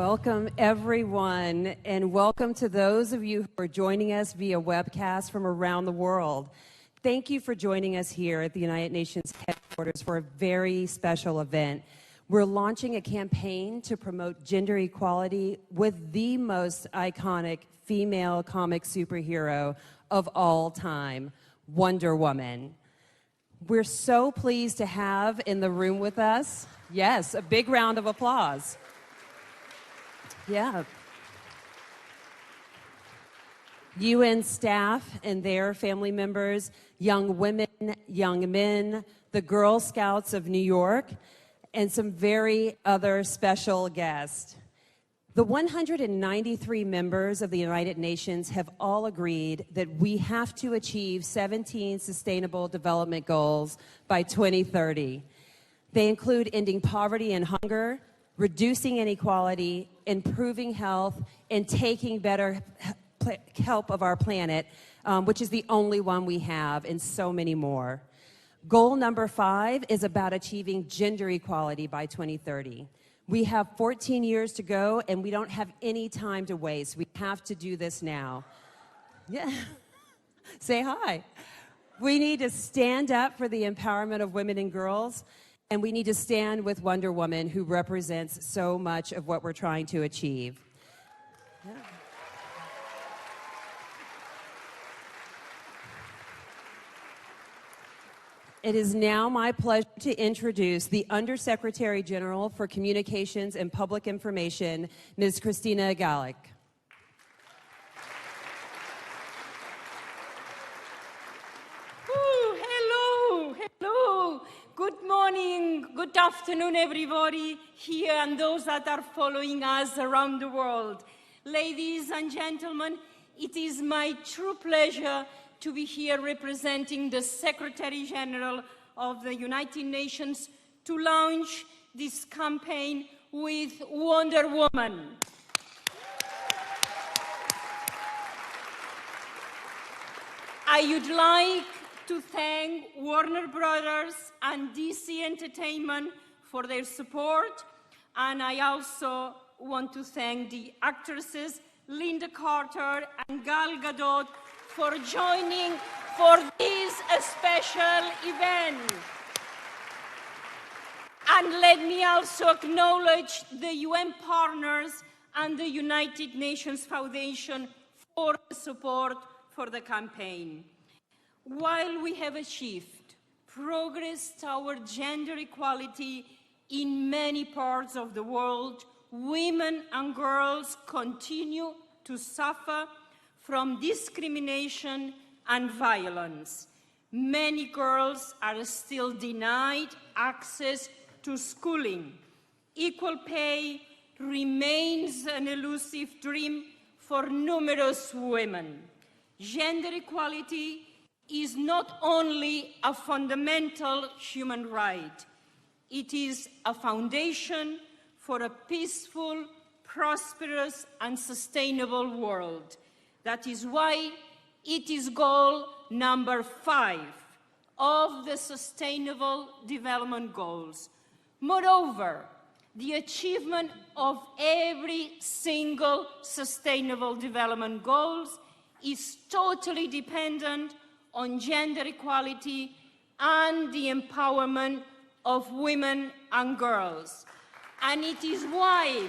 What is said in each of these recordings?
Welcome, everyone, and welcome to those of you who are joining us via webcast from around the world. Thank you for joining us here at the United Nations headquarters for a very special event. We're launching a campaign to promote gender equality with the most iconic female comic superhero of all time, Wonder Woman. We're so pleased to have in the room with us, yes, a big round of applause. Yeah. UN staff and their family members, young women, young men, the Girl Scouts of New York, and some very other special guests. The 193 members of the United Nations have all agreed that we have to achieve 17 Sustainable Development Goals by 2030. They include ending poverty and hunger, reducing inequality, improving health, and taking better help of our planet, which is the only one we have, and so many more. Goal number 5 is about achieving gender equality by 2030. We have 14 years to go, and we don't have any time to waste. We have to do this now. Yeah. Say hi. We need to stand up for the empowerment of women and girls, and we need to stand with Wonder Woman, who represents so much of what we're trying to achieve. Yeah. It is now my pleasure to introduce the Undersecretary General for Communications and Public Information, Ms. Christina Galik. Hello. Good morning, good afternoon, everybody here and those that are following us around the world. Ladies and gentlemen, it is my true pleasure to be here representing the Secretary General of the United Nations to launch this campaign with Wonder Woman. I would like to thank Warner Brothers and DC Entertainment for their support, and I also want to thank the actresses Linda Carter and Gal Gadot for joining for this special event. And let me also acknowledge the UN partners and the United Nations Foundation for the support for the campaign. While we have achieved progress toward gender equality in many parts of the world, women and girls continue to suffer from discrimination and violence. Many girls are still denied access to schooling. Equal pay remains an elusive dream for numerous women. Gender equality is not only a fundamental human right, it is a foundation for a peaceful, prosperous, and sustainable world. That is why it is goal number 5 of the Sustainable Development Goals. Moreover, the achievement of every single Sustainable Development Goals is totally dependent on gender equality and the empowerment of women and girls. And it is why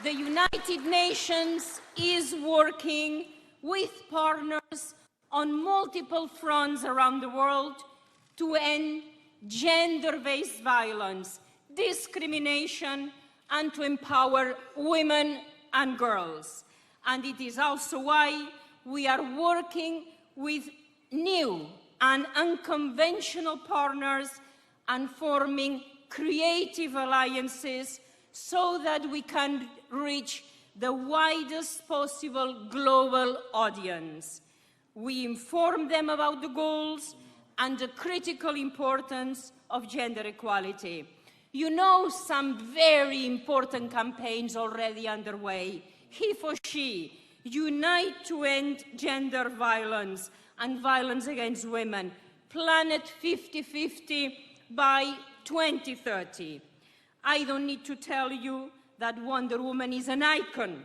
the United Nations is working with partners on multiple fronts around the world to end gender-based violence, discrimination, and to empower women and girls. And it is also why we are working with new and unconventional partners and forming creative alliances so that we can reach the widest possible global audience. We inform them about the goals and the critical importance of gender equality. You know some very important campaigns already underway. He for She, Unite to End Gender Violence and Violence Against Women, Planet 50/50 by 2030. I don't need to tell you that Wonder Woman is an icon.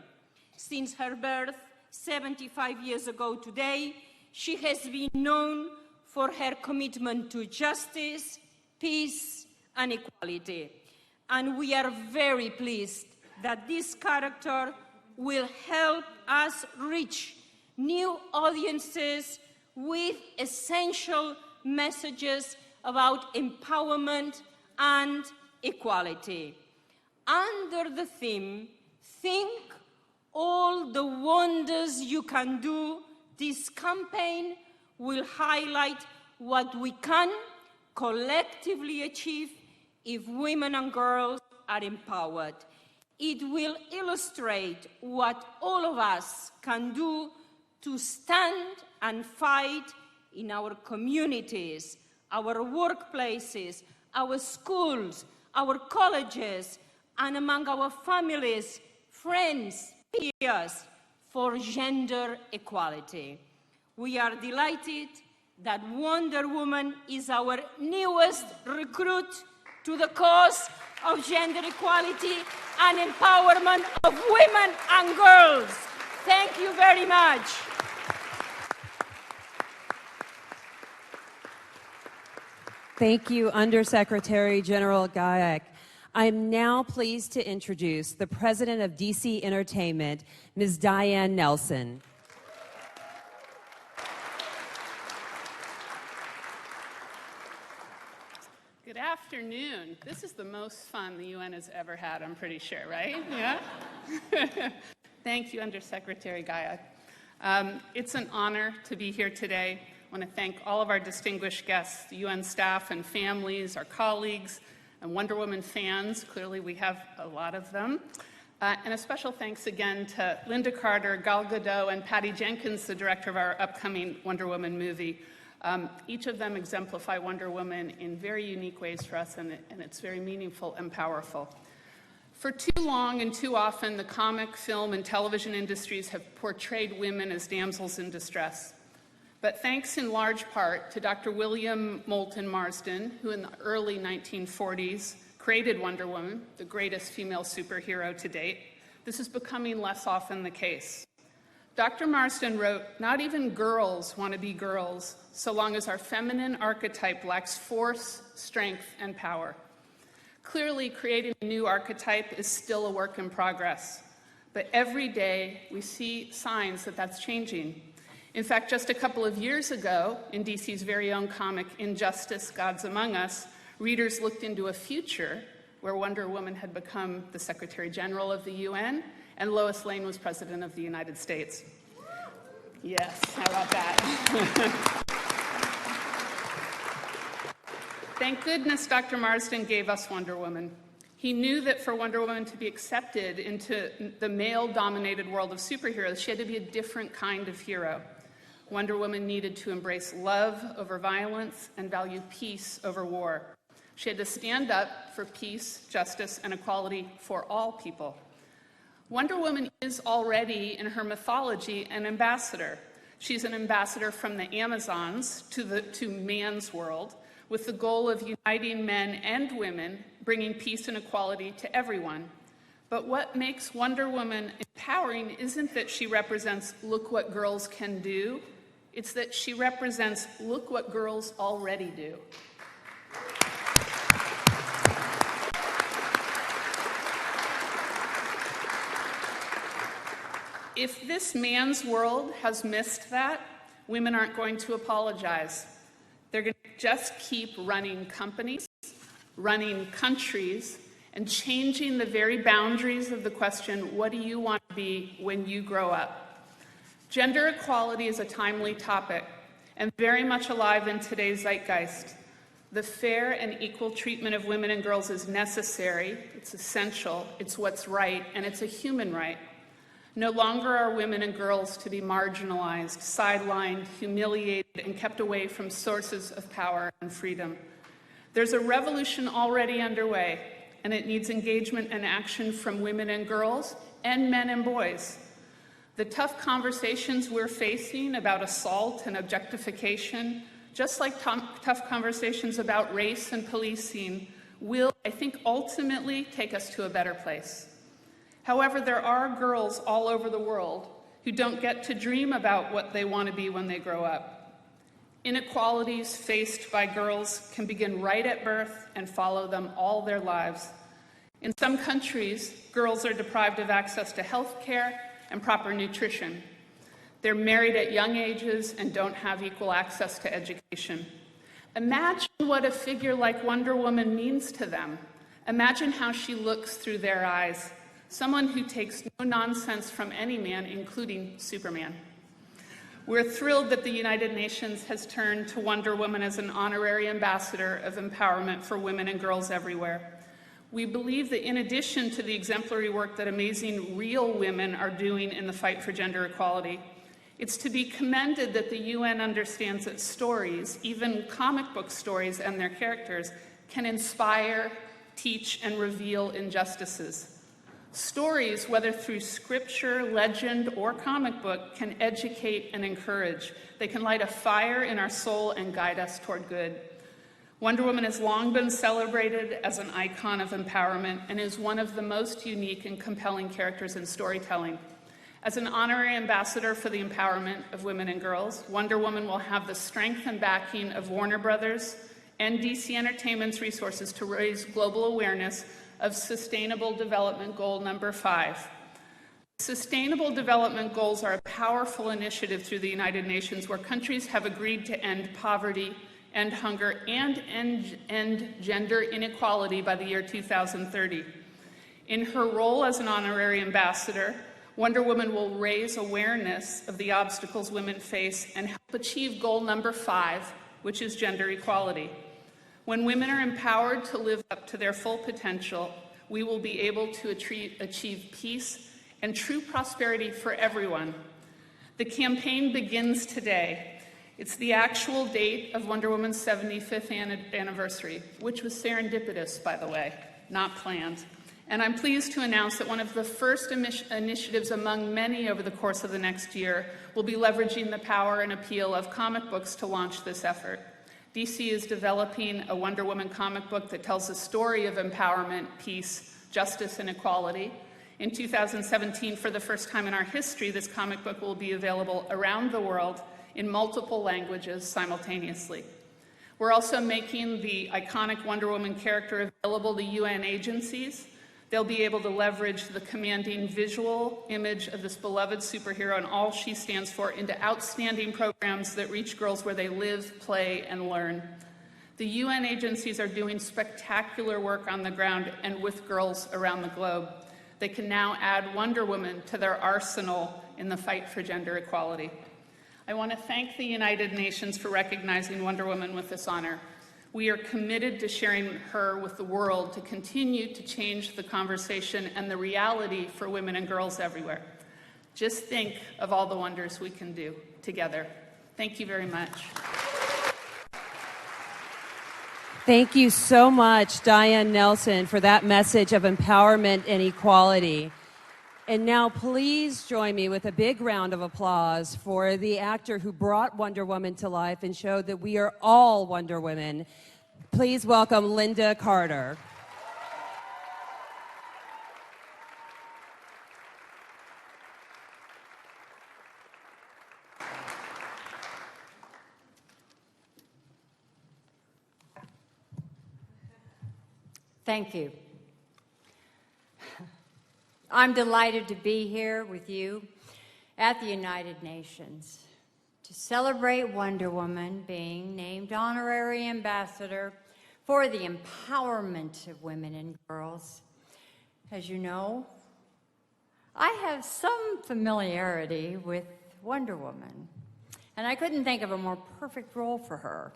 Since her birth 75 years ago today, she has been known for her commitment to justice, peace, and equality. And we are very pleased that this character will help us reach new audiences with essential messages about empowerment and equality. Under the theme, Think All the Wonders You Can Do, this campaign will highlight what we can collectively achieve if women and girls are empowered. It will illustrate what all of us can do to stand and fight in our communities, our workplaces, our schools, our colleges, and among our families, friends, peers, for gender equality. We are delighted that Wonder Woman is our newest recruit to the cause of gender equality and empowerment of women and girls. Thank you very much. Thank you, Undersecretary General Gayak. I am now pleased to introduce the President of DC Entertainment, Ms. Diane Nelson. Good afternoon. This is the most fun the UN has ever had, I'm pretty sure, right? Yeah? Thank you, Undersecretary Gayak. It's an honor to be here today. I want to thank all of our distinguished guests, the UN staff and families, our colleagues, and Wonder Woman fans. Clearly, we have a lot of them. And a special thanks again to Linda Carter, Gal Gadot, and Patty Jenkins, the director of our upcoming Wonder Woman movie. Each of them exemplify Wonder Woman in very unique ways for us, and it's very meaningful and powerful. For too long and too often, the comic, film, and television industries have portrayed women as damsels in distress. But thanks in large part to Dr. William Moulton Marsden, who in the early 1940s created Wonder Woman, the greatest female superhero to date, this is becoming less often the case. Dr. Marsden wrote, "Not even girls want to be girls, so long as our feminine archetype lacks force, strength, and power." Clearly, creating a new archetype is still a work in progress, but every day we see signs that that's changing. In fact, just a couple of years ago, in DC's very own comic, Injustice, Gods Among Us, readers looked into a future where Wonder Woman had become the Secretary General of the UN and Lois Lane was President of the United States. Yes, how about that? Thank goodness Dr. Marsden gave us Wonder Woman. He knew that for Wonder Woman to be accepted into the male-dominated world of superheroes, she had to be a different kind of hero. Wonder Woman needed to embrace love over violence and value peace over war. She had to stand up for peace, justice, and equality for all people. Wonder Woman is already, in her mythology, an ambassador. She's an ambassador from the Amazons to man's world, with the goal of uniting men and women, bringing peace and equality to everyone. But what makes Wonder Woman empowering isn't that she represents, look what girls can do. It's that she represents, look what girls already do. If this man's world has missed that, women aren't going to apologize. They're going to just keep running companies, running countries, and changing the very boundaries of the question, what do you want to be when you grow up? Gender equality is a timely topic and very much alive in today's zeitgeist. The fair and equal treatment of women and girls is necessary, it's essential, it's what's right, and it's a human right. No longer are women and girls to be marginalized, sidelined, humiliated, and kept away from sources of power and freedom. There's a revolution already underway, and it needs engagement and action from women and girls, and men and boys. The tough conversations we're facing about assault and objectification, just like tough conversations about race and policing, will, I think, ultimately take us to a better place. However, there are girls all over the world who don't get to dream about what they want to be when they grow up. Inequalities faced by girls can begin right at birth and follow them all their lives. In some countries, girls are deprived of access to health care and proper nutrition. They're married at young ages and don't have equal access to education. Imagine what a figure like Wonder Woman means to them. Imagine how she looks through their eyes. Someone who takes no nonsense from any man, including Superman. We're thrilled that the United Nations has turned to Wonder Woman as an honorary ambassador of empowerment for women and girls everywhere. We believe that in addition to the exemplary work that amazing real women are doing in the fight for gender equality, it's to be commended that the UN understands that stories, even comic book stories and their characters, can inspire, teach, and reveal injustices. Stories, whether through scripture, legend, or comic book, can educate and encourage. They can light a fire in our soul and guide us toward good. Wonder Woman has long been celebrated as an icon of empowerment and is one of the most unique and compelling characters in storytelling. As an honorary ambassador for the empowerment of women and girls, Wonder Woman will have the strength and backing of Warner Brothers and DC Entertainment's resources to raise global awareness of Sustainable Development Goal number 5. Sustainable Development Goals are a powerful initiative through the United Nations where countries have agreed to end poverty, end hunger, and end gender inequality by the year 2030. In her role as an honorary ambassador, Wonder Woman will raise awareness of the obstacles women face and help achieve goal number 5, which is gender equality. When women are empowered to live up to their full potential, we will be able to achieve peace and true prosperity for everyone. The campaign begins today. It's the actual date of Wonder Woman's 75th anniversary, which was serendipitous, by the way, not planned. And I'm pleased to announce that one of the first initiatives among many over the course of the next year will be leveraging the power and appeal of comic books to launch this effort. DC is developing a Wonder Woman comic book that tells the story of empowerment, peace, justice, and equality. In 2017, for the first time in our history, this comic book will be available around the world in multiple languages simultaneously. We're also making the iconic Wonder Woman character available to UN agencies. They'll be able to leverage the commanding visual image of this beloved superhero and all she stands for into outstanding programs that reach girls where they live, play, and learn. The UN agencies are doing spectacular work on the ground and with girls around the globe. They can now add Wonder Woman to their arsenal in the fight for gender equality. I want to thank the United Nations for recognizing Wonder Woman with this honor. We are committed to sharing her with the world to continue to change the conversation and the reality for women and girls everywhere. Just think of all the wonders we can do together. Thank you very much. Thank you so much, Diane Nelson, for that message of empowerment and equality. And now please join me with a big round of applause for the actor who brought Wonder Woman to life and showed that we are all Wonder Women. Please welcome Linda Carter. Thank you. I'm delighted to be here with you at the United Nations to celebrate Wonder Woman being named Honorary Ambassador for the empowerment of women and girls. As you know, I have some familiarity with Wonder Woman, and I couldn't think of a more perfect role for her.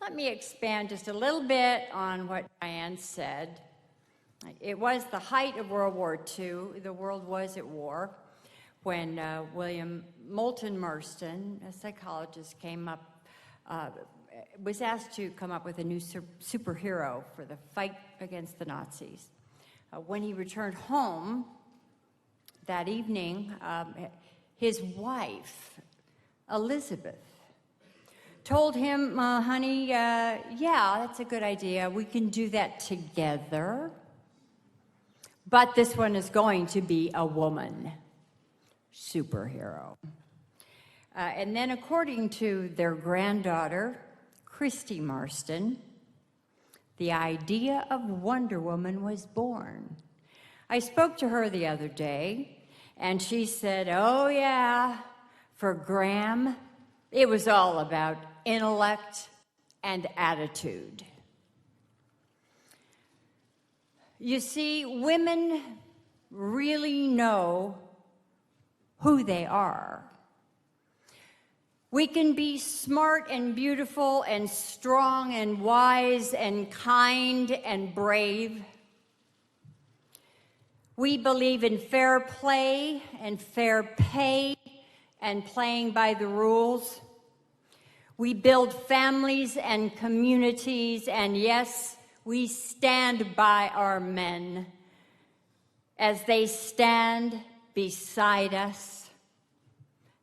Let me expand just a little bit on what Diane said. It was the height of World War II. The world was at war when William Moulton Marston, a psychologist, was asked to come up with a new superhero for the fight against the Nazis. When he returned home that evening, his wife, Elizabeth, told him, honey, yeah, that's a good idea. We can do that together. But this one is going to be a woman superhero. And then according to their granddaughter, Christy Marston, the idea of Wonder Woman was born. I spoke to her the other day, and she said, oh yeah, for Graham, it was all about intellect and attitude. You see, women really know who they are. We can be smart and beautiful and strong and wise and kind and brave. We believe in fair play and fair pay and playing by the rules. We build families and communities, and yes, we stand by our men as they stand beside us.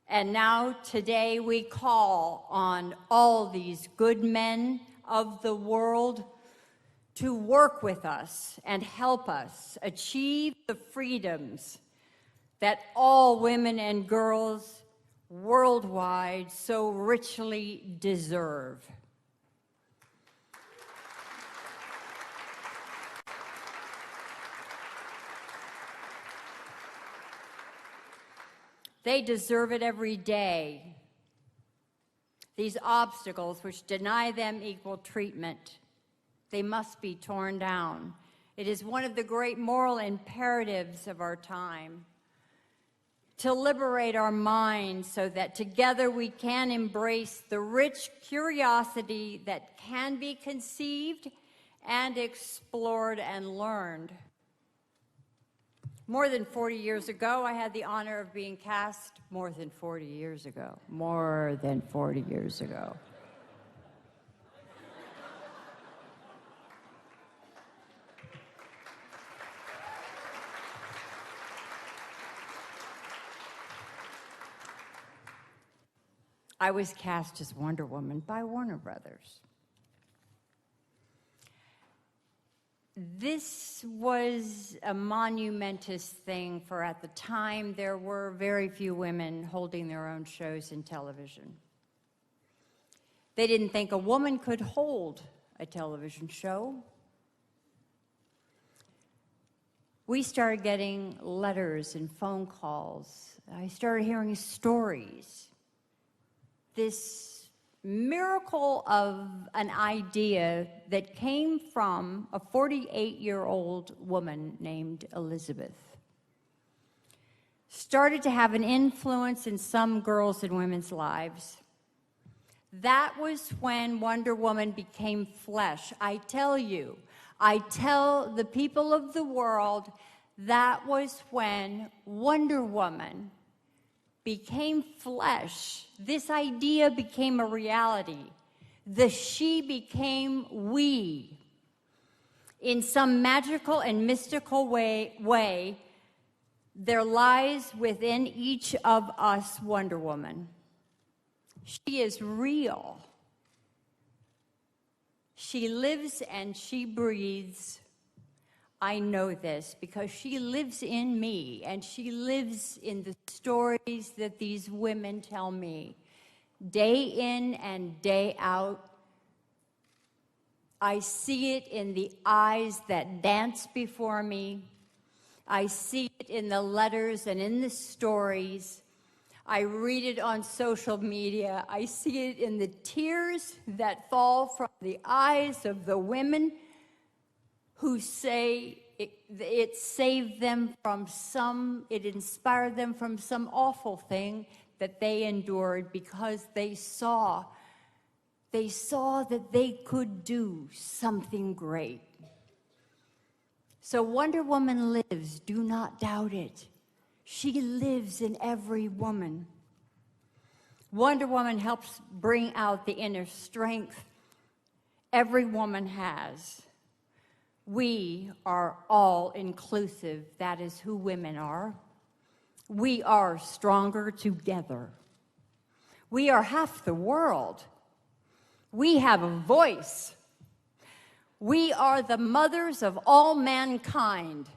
And now, today, we call on all these good men of the world to work with us and help us achieve the freedoms that all women and girls worldwide so richly deserve. They deserve it every day. These obstacles which deny them equal treatment, they must be torn down. It is one of the great moral imperatives of our time to liberate our minds so that together we can embrace the rich curiosity that can be conceived and explored and learned. More than 40 years ago, I had the honor of being cast. More than 40 years ago. More than 40 years ago. I was cast as Wonder Woman by Warner Brothers. This was a monumentous thing, for at the time there were very few women holding their own shows in television. They didn't think a woman could hold a television show. We started getting letters and phone calls. I started hearing stories. This miracle of an idea that came from a 48-year-old woman named Elizabeth started to have an influence in some girls' and women's lives. That was when Wonder Woman became flesh. I tell you, I tell the people of the world, that was when Wonder Woman became flesh. This idea became a reality. The she became we. In some magical and mystical way, there lies within each of us Wonder Woman. She is real. She lives and she breathes. I know this because she lives in me, and she lives in the stories that these women tell me. Day in and day out, I see it in the eyes that dance before me. I see it in the letters and in the stories. I read it on social media. I see it in the tears that fall from the eyes of the women who say it saved them from it inspired them from some awful thing that they endured, because they saw that they could do something great. So Wonder Woman lives, do not doubt it. She lives in every woman. Wonder Woman helps bring out the inner strength every woman has. We are all inclusive. That is who women are. We are stronger together. We are half the world. We have a voice. We are the mothers of all mankind.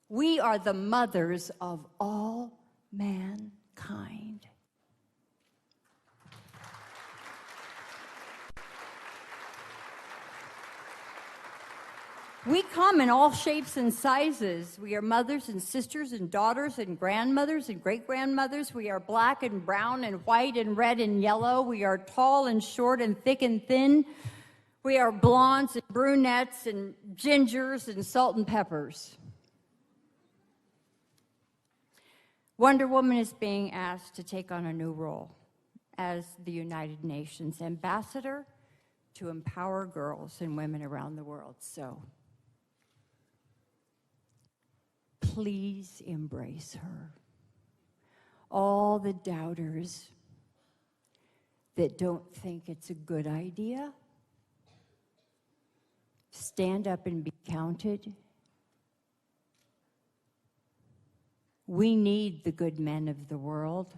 We are the mothers of all mankind. We come in all shapes and sizes. We are mothers and sisters and daughters and grandmothers and great-grandmothers. We are black and brown and white and red and yellow. We are tall and short and thick and thin. We are blondes and brunettes and gingers and salt and peppers. Wonder Woman is being asked to take on a new role as the United Nations Ambassador to empower girls and women around the world. So please embrace her. All the doubters that don't think it's a good idea, stand up and be counted. We need the good men of the world.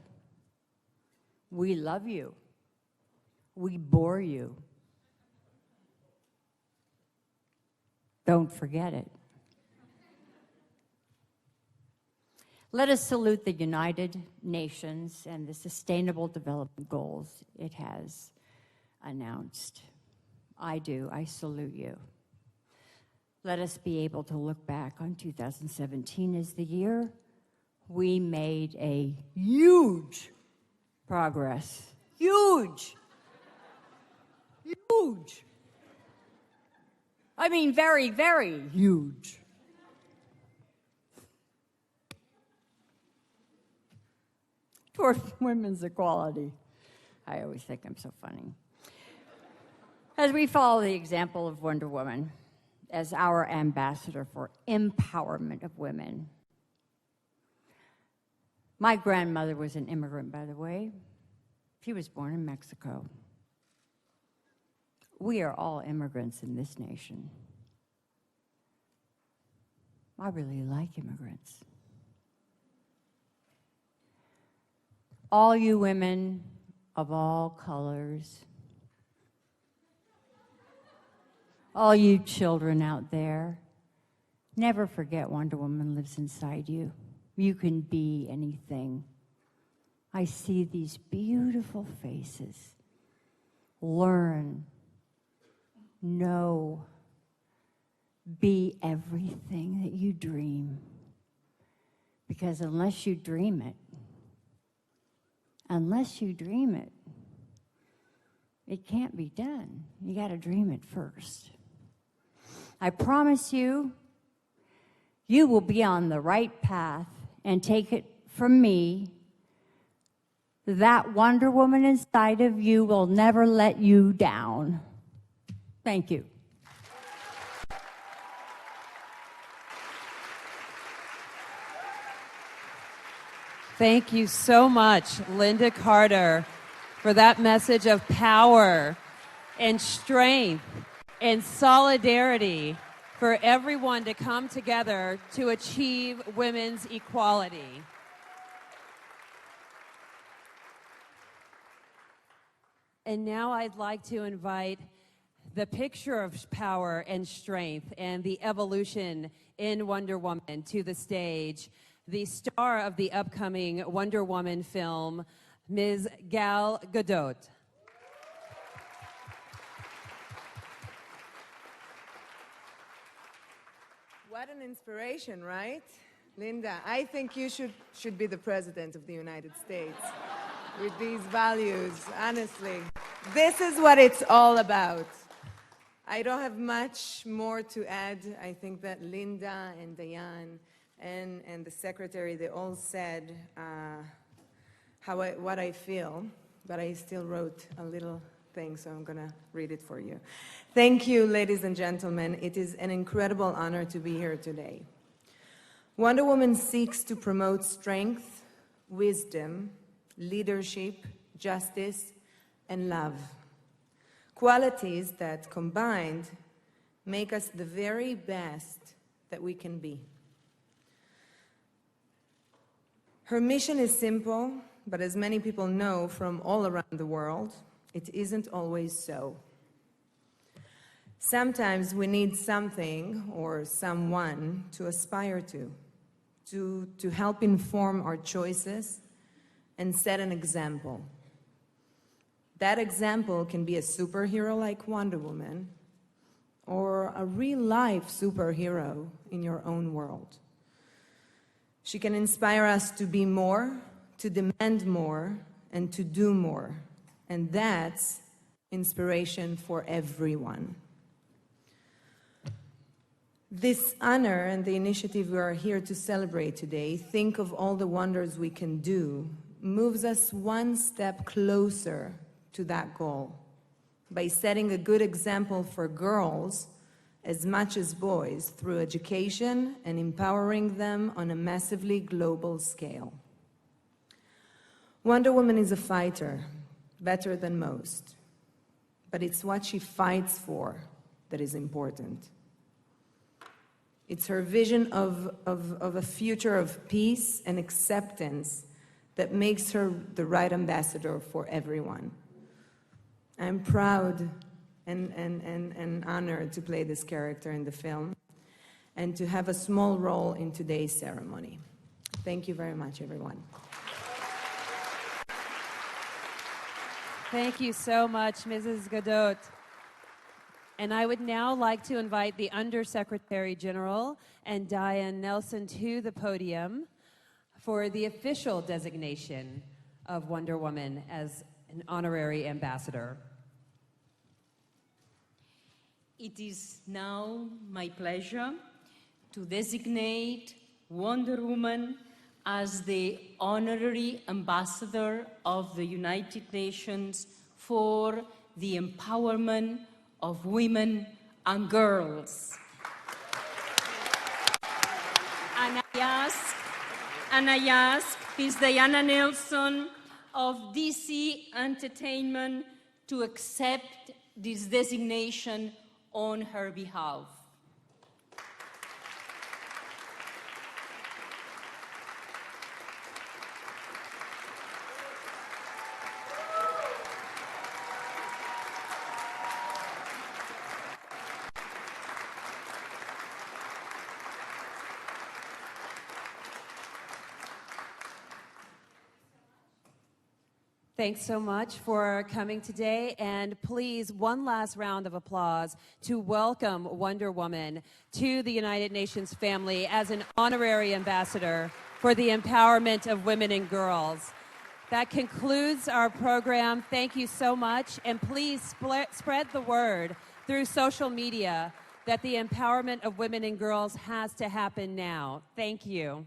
We love you. We bore you. Don't forget it. Let us salute the United Nations and the Sustainable Development Goals it has announced. I do. I salute you. Let us be able to look back on 2017 as the year we made a huge progress. Huge. Huge. I mean, very, very huge. Toward women's equality. I always think I'm so funny. As we follow the example of Wonder Woman as our ambassador for empowerment of women. My grandmother was an immigrant, by the way. She was born in Mexico. We are all immigrants in this nation. I really like immigrants. All you women of all colors, all you children out there, never forget Wonder Woman lives inside you. You can be anything. I see these beautiful faces. Learn, know, be everything that you dream. Because unless you dream it, it can't be done. You got to dream it first. I promise you, you will be on the right path, and take it from me, that Wonder Woman inside of you will never let you down. Thank you. Thank you so much, Linda Carter, for that message of power and strength and solidarity for everyone to come together to achieve women's equality. And now I'd like to invite the picture of power and strength and the evolution in Wonder Woman to the stage. The star of the upcoming Wonder Woman film, Ms. Gal Gadot. What an inspiration, right? Linda, I think you should be the president of the United States with these values, honestly. This is what it's all about. I don't have much more to add. I think that Linda and Diane and the secretary, they all said what I feel, but I still wrote a little thing, so I'm going to read it for you. Thank you, ladies and gentlemen. It is an incredible honor to be here today. Wonder Woman seeks to promote strength, wisdom, leadership, justice, and love. Qualities that, combined, make us the very best that we can be. Her mission is simple, but as many people know from all around the world, it isn't always so. Sometimes we need something or someone to aspire to, to help inform our choices and set an example. That example can be a superhero like Wonder Woman or a real-life superhero in your own world. She can inspire us to be more, to demand more, and to do more. And that's inspiration for everyone. This honor and the initiative we are here to celebrate today, think of all the wonders we can do, moves us one step closer to that goal by setting a good example for girls as much as boys through education and empowering them on a massively global scale. Wonder Woman is a fighter, better than most, but it's what she fights for that is important. It's her vision of a future of peace and acceptance that makes her the right ambassador for everyone. I'm proud and honored to play this character in the film and to have a small role in today's ceremony. Thank you very much, everyone. Thank you so much, Mrs. Godot. And I would now like to invite the Undersecretary General and Diane Nelson to the podium for the official designation of Wonder Woman as an honorary ambassador. It is now my pleasure to designate Wonder Woman as the Honorary Ambassador of the United Nations for the Empowerment of Women and Girls. And I ask Ms. Diane Nelson of DC Entertainment to accept this designation on her behalf. Thanks so much for coming today, and please, one last round of applause to welcome Wonder Woman to the United Nations family as an honorary ambassador for the empowerment of women and girls. That concludes our program. Thank you so much, and please spread the word through social media that the empowerment of women and girls has to happen now. Thank you.